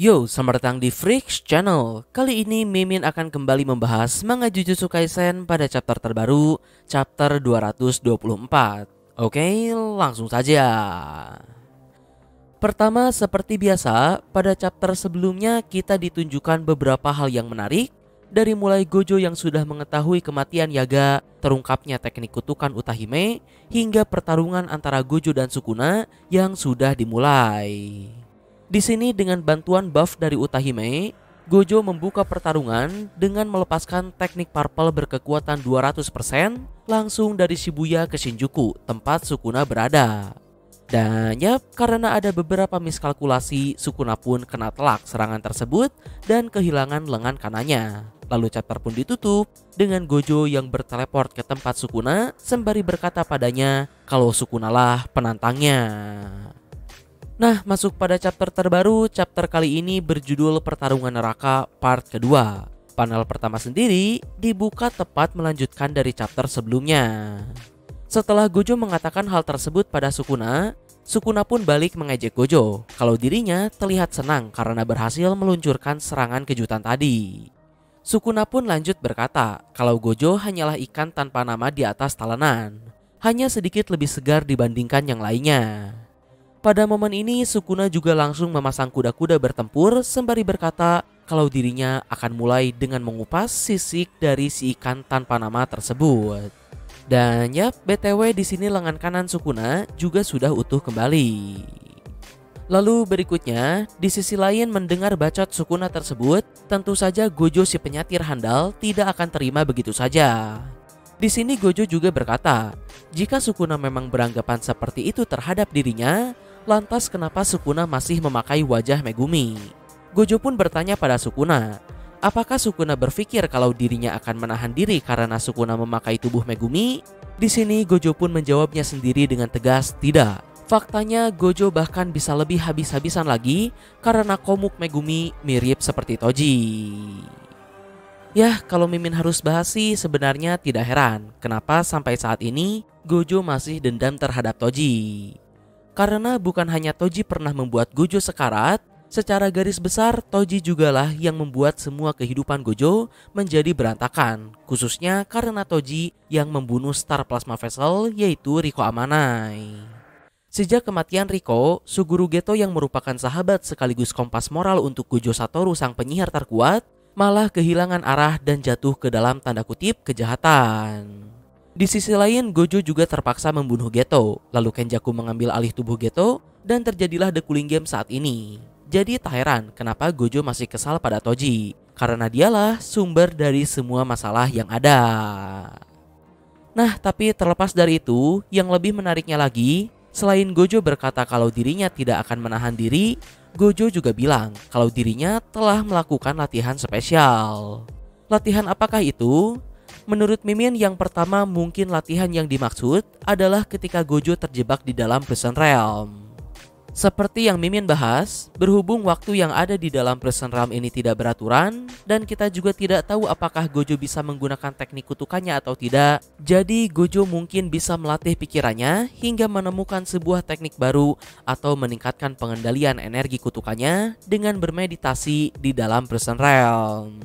Yo, selamat datang di Freaks Channel. Kali ini Mimin akan kembali membahas manga Jujutsu Kaisen pada chapter terbaru, chapter 224. Oke, langsung saja. Pertama, seperti biasa, pada chapter sebelumnya kita ditunjukkan beberapa hal yang menarik. Dari mulai Gojo yang sudah mengetahui kematian Yaga, terungkapnya teknik kutukan Utahime, hingga pertarungan antara Gojo dan Sukuna yang sudah dimulai. Di sini dengan bantuan buff dari Utahime, Gojo membuka pertarungan dengan melepaskan teknik Purple berkekuatan 200% langsung dari Shibuya ke Shinjuku, tempat Sukuna berada. Dan karena ada beberapa miskalkulasi, Sukuna pun kena telak serangan tersebut dan kehilangan lengan kanannya. Lalu chapter pun ditutup dengan Gojo yang berteleport ke tempat Sukuna sembari berkata padanya kalau Sukuna lah penantangnya. Nah, masuk pada chapter terbaru. Chapter kali ini berjudul Pertarungan Neraka part kedua. Panel pertama sendiri dibuka tepat melanjutkan dari chapter sebelumnya. Setelah Gojo mengatakan hal tersebut pada Sukuna, Sukuna pun balik mengejek Gojo kalau dirinya terlihat senang karena berhasil meluncurkan serangan kejutan tadi. Sukuna pun lanjut berkata kalau Gojo hanyalah ikan tanpa nama di atas talenan, hanya sedikit lebih segar dibandingkan yang lainnya. Pada momen ini Sukuna juga langsung memasang kuda-kuda bertempur sembari berkata kalau dirinya akan mulai dengan mengupas sisik dari si ikan tanpa nama tersebut. Dan BTW di sini lengan kanan Sukuna juga sudah utuh kembali. Lalu berikutnya, di sisi lain mendengar bacot Sukuna tersebut, tentu saja Gojo si penyatir handal tidak akan terima begitu saja. Di sini Gojo juga berkata, jika Sukuna memang beranggapan seperti itu terhadap dirinya, lantas kenapa Sukuna masih memakai wajah Megumi? Gojo pun bertanya pada Sukuna, apakah Sukuna berpikir kalau dirinya akan menahan diri karena Sukuna memakai tubuh Megumi? Di sini Gojo pun menjawabnya sendiri dengan tegas, tidak. Faktanya Gojo bahkan bisa lebih habis-habisan lagi karena komuk Megumi mirip seperti Toji. Yah, kalau Mimin harus bahas sih sebenarnya tidak heran kenapa sampai saat ini Gojo masih dendam terhadap Toji. Karena bukan hanya Toji pernah membuat Gojo sekarat, secara garis besar Toji jugalah yang membuat semua kehidupan Gojo menjadi berantakan, khususnya karena Toji yang membunuh Star Plasma Vessel yaitu Riko Amanai. Sejak kematian Riko, Suguru Geto yang merupakan sahabat sekaligus kompas moral untuk Gojo Satoru sang penyihir terkuat, malah kehilangan arah dan jatuh ke dalam tanda kutip kejahatan. Di sisi lain Gojo juga terpaksa membunuh Geto, lalu Kenjaku mengambil alih tubuh Geto dan terjadilah The Cooling Game saat ini. Jadi tak heran kenapa Gojo masih kesal pada Toji, karena dialah sumber dari semua masalah yang ada. Nah, tapi terlepas dari itu, yang lebih menariknya lagi, selain Gojo berkata kalau dirinya tidak akan menahan diri, Gojo juga bilang kalau dirinya telah melakukan latihan spesial. Latihan apakah itu? Menurut Mimin, yang pertama mungkin latihan yang dimaksud adalah ketika Gojo terjebak di dalam Prison Realm. Seperti yang Mimin bahas, berhubung waktu yang ada di dalam Prison Realm ini tidak beraturan, dan kita juga tidak tahu apakah Gojo bisa menggunakan teknik kutukannya atau tidak, jadi Gojo mungkin bisa melatih pikirannya hingga menemukan sebuah teknik baru atau meningkatkan pengendalian energi kutukannya dengan bermeditasi di dalam Prison Realm.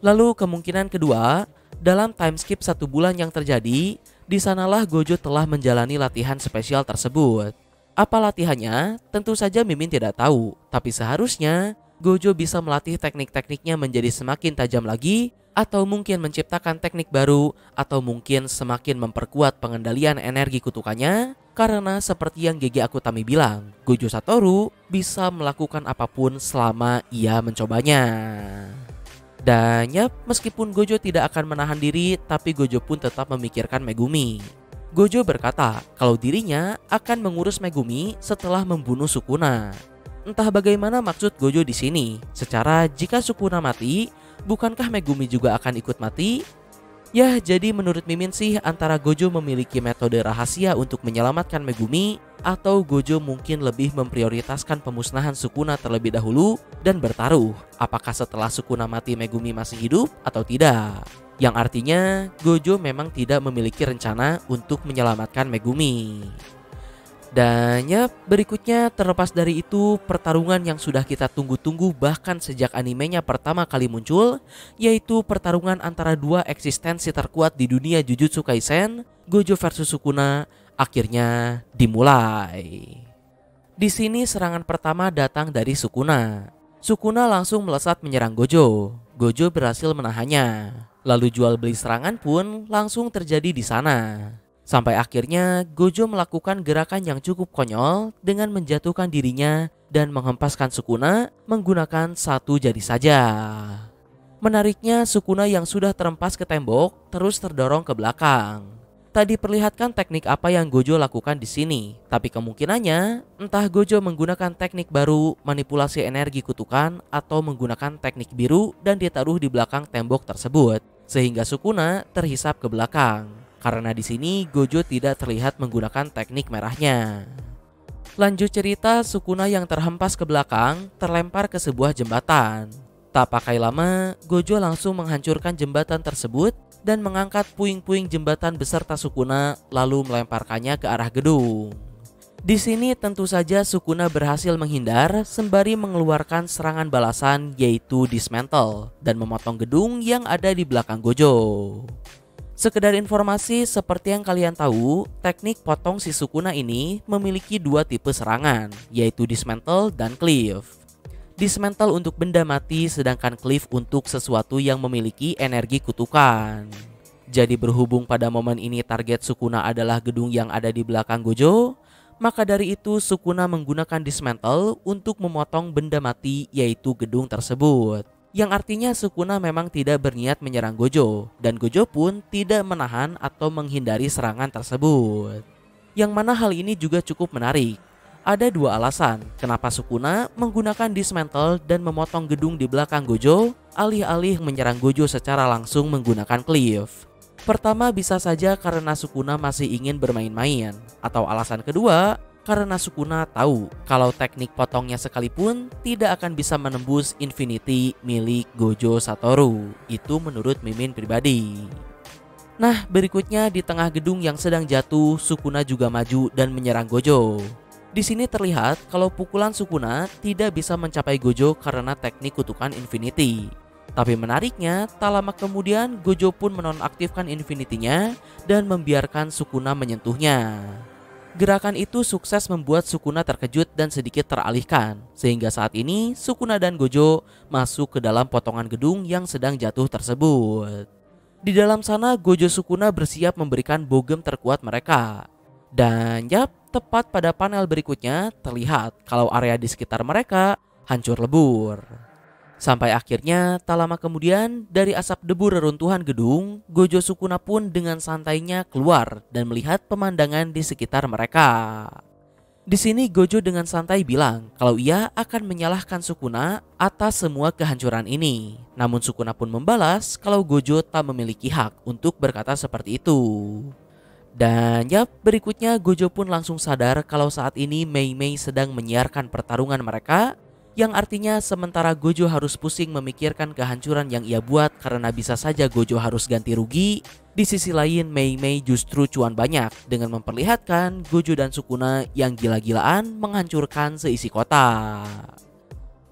Lalu kemungkinan kedua, dalam time skip 1 bulan yang terjadi, di sanalah Gojo telah menjalani latihan spesial tersebut. Apa latihannya? Tentu saja Mimin tidak tahu, tapi seharusnya Gojo bisa melatih teknik-tekniknya menjadi semakin tajam lagi, atau mungkin menciptakan teknik baru, atau mungkin semakin memperkuat pengendalian energi kutukannya. Karena seperti yang GG Akutami bilang, Gojo Satoru bisa melakukan apapun selama ia mencobanya. Dan meskipun Gojo tidak akan menahan diri, tapi Gojo pun tetap memikirkan Megumi. Gojo berkata kalau dirinya akan mengurus Megumi setelah membunuh Sukuna. Entah bagaimana maksud Gojo di sini. Secara jika Sukuna mati, bukankah Megumi juga akan ikut mati? Ya, jadi menurut Mimin sih antara Gojo memiliki metode rahasia untuk menyelamatkan Megumi, atau Gojo mungkin lebih memprioritaskan pemusnahan Sukuna terlebih dahulu dan bertaruh apakah setelah Sukuna mati Megumi masih hidup atau tidak. Yang artinya Gojo memang tidak memiliki rencana untuk menyelamatkan Megumi. Dan ya, berikutnya terlepas dari itu, pertarungan yang sudah kita tunggu-tunggu bahkan sejak animenya pertama kali muncul, yaitu pertarungan antara dua eksistensi terkuat di dunia Jujutsu Kaisen, Gojo versus Sukuna, akhirnya dimulai. Di sini serangan pertama datang dari Sukuna. Sukuna langsung melesat menyerang Gojo. Gojo berhasil menahannya. Lalu jual beli serangan pun langsung terjadi di sana. Sampai akhirnya Gojo melakukan gerakan yang cukup konyol dengan menjatuhkan dirinya dan menghempaskan Sukuna menggunakan satu jari saja. Menariknya, Sukuna yang sudah terempas ke tembok terus terdorong ke belakang. Tak diperlihatkan teknik apa yang Gojo lakukan di sini, tapi kemungkinannya entah Gojo menggunakan teknik baru, manipulasi energi kutukan, atau menggunakan teknik biru dan ditaruh di belakang tembok tersebut, sehingga Sukuna terhisap ke belakang. Karena di sini Gojo tidak terlihat menggunakan teknik merahnya. Lanjut cerita, Sukuna yang terhempas ke belakang terlempar ke sebuah jembatan. Tak pakai lama, Gojo langsung menghancurkan jembatan tersebut dan mengangkat puing-puing jembatan beserta Sukuna lalu melemparkannya ke arah gedung. Di sini tentu saja Sukuna berhasil menghindar sembari mengeluarkan serangan balasan yaitu Dismantle dan memotong gedung yang ada di belakang Gojo. Sekedar informasi, seperti yang kalian tahu, teknik potong si Sukuna ini memiliki dua tipe serangan, yaitu Dismantle dan Cleave. Dismantle untuk benda mati, sedangkan Cleave untuk sesuatu yang memiliki energi kutukan. Jadi berhubung pada momen ini target Sukuna adalah gedung yang ada di belakang Gojo, maka dari itu Sukuna menggunakan Dismantle untuk memotong benda mati yaitu gedung tersebut. Yang artinya Sukuna memang tidak berniat menyerang Gojo, dan Gojo pun tidak menahan atau menghindari serangan tersebut. Yang mana hal ini juga cukup menarik. Ada dua alasan kenapa Sukuna menggunakan Dismantle dan memotong gedung di belakang Gojo, alih-alih menyerang Gojo secara langsung menggunakan Cleave. Pertama, bisa saja karena Sukuna masih ingin bermain-main, atau alasan kedua, karena Sukuna tahu kalau teknik potongnya sekalipun tidak akan bisa menembus Infinity milik Gojo Satoru. Itu menurut Mimin pribadi. Nah, berikutnya di tengah gedung yang sedang jatuh, Sukuna juga maju dan menyerang Gojo. Di sini terlihat kalau pukulan Sukuna tidak bisa mencapai Gojo karena teknik kutukan Infinity. Tapi menariknya, tak lama kemudian Gojo pun menonaktifkan Infinity-nya dan membiarkan Sukuna menyentuhnya. Gerakan itu sukses membuat Sukuna terkejut dan sedikit teralihkan, sehingga saat ini Sukuna dan Gojo masuk ke dalam potongan gedung yang sedang jatuh tersebut. Di dalam sana Gojo Sukuna bersiap memberikan bogem terkuat mereka. Dan yap, tepat pada panel berikutnya terlihat kalau area di sekitar mereka hancur lebur. Sampai akhirnya tak lama kemudian dari asap debu reruntuhan gedung, Gojo Sukuna pun dengan santainya keluar dan melihat pemandangan di sekitar mereka. Di sini Gojo dengan santai bilang kalau ia akan menyalahkan Sukuna atas semua kehancuran ini. Namun Sukuna pun membalas kalau Gojo tak memiliki hak untuk berkata seperti itu. Dan yap, berikutnya Gojo pun langsung sadar kalau saat ini Mei Mei sedang menyiarkan pertarungan mereka, yang artinya sementara Gojo harus pusing memikirkan kehancuran yang ia buat karena bisa saja Gojo harus ganti rugi, di sisi lain Mei Mei justru cuan banyak dengan memperlihatkan Gojo dan Sukuna yang gila-gilaan menghancurkan seisi kota.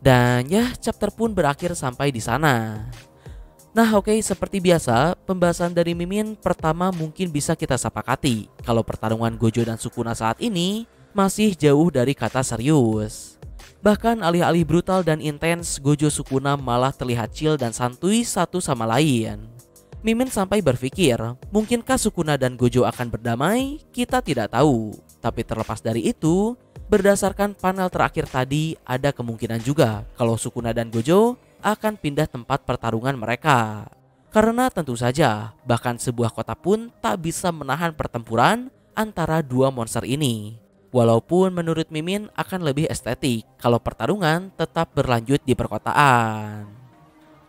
Dan ya, chapter pun berakhir sampai di sana. Nah oke, seperti biasa pembahasan dari Mimin pertama mungkin bisa kita sepakati kalau pertarungan Gojo dan Sukuna saat ini masih jauh dari kata serius. Bahkan alih-alih brutal dan intens, Gojo Sukuna malah terlihat chill dan santuy satu sama lain. Mimin sampai berpikir, mungkinkah Sukuna dan Gojo akan berdamai? Kita tidak tahu. Tapi terlepas dari itu, berdasarkan panel terakhir tadi, ada kemungkinan juga kalau Sukuna dan Gojo akan pindah tempat pertarungan mereka. Karena tentu saja, bahkan sebuah kota pun tak bisa menahan pertempuran antara dua monster ini. Walaupun menurut Mimin akan lebih estetik kalau pertarungan tetap berlanjut di perkotaan.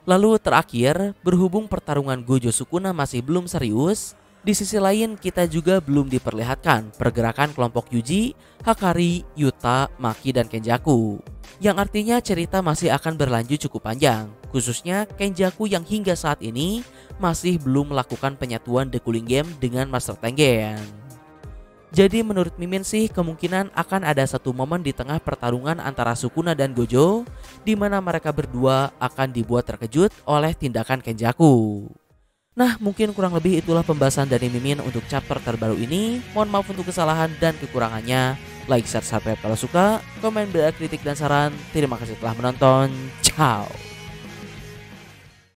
Lalu terakhir, berhubung pertarungan Gojo Sukuna masih belum serius, di sisi lain kita juga belum diperlihatkan pergerakan kelompok Yuji, Hakari, Yuta, Maki, dan Kenjaku. Yang artinya cerita masih akan berlanjut cukup panjang, khususnya Kenjaku yang hingga saat ini masih belum melakukan penyatuan The Cooling Game dengan Master Tengen. Jadi menurut Mimin sih kemungkinan akan ada satu momen di tengah pertarungan antara Sukuna dan Gojo di mana mereka berdua akan dibuat terkejut oleh tindakan Kenjaku. Nah, mungkin kurang lebih itulah pembahasan dari Mimin untuk chapter terbaru ini. Mohon maaf untuk kesalahan dan kekurangannya. Like, share, subscribe kalau suka. Komen, beri kritik dan saran. Terima kasih telah menonton. Ciao.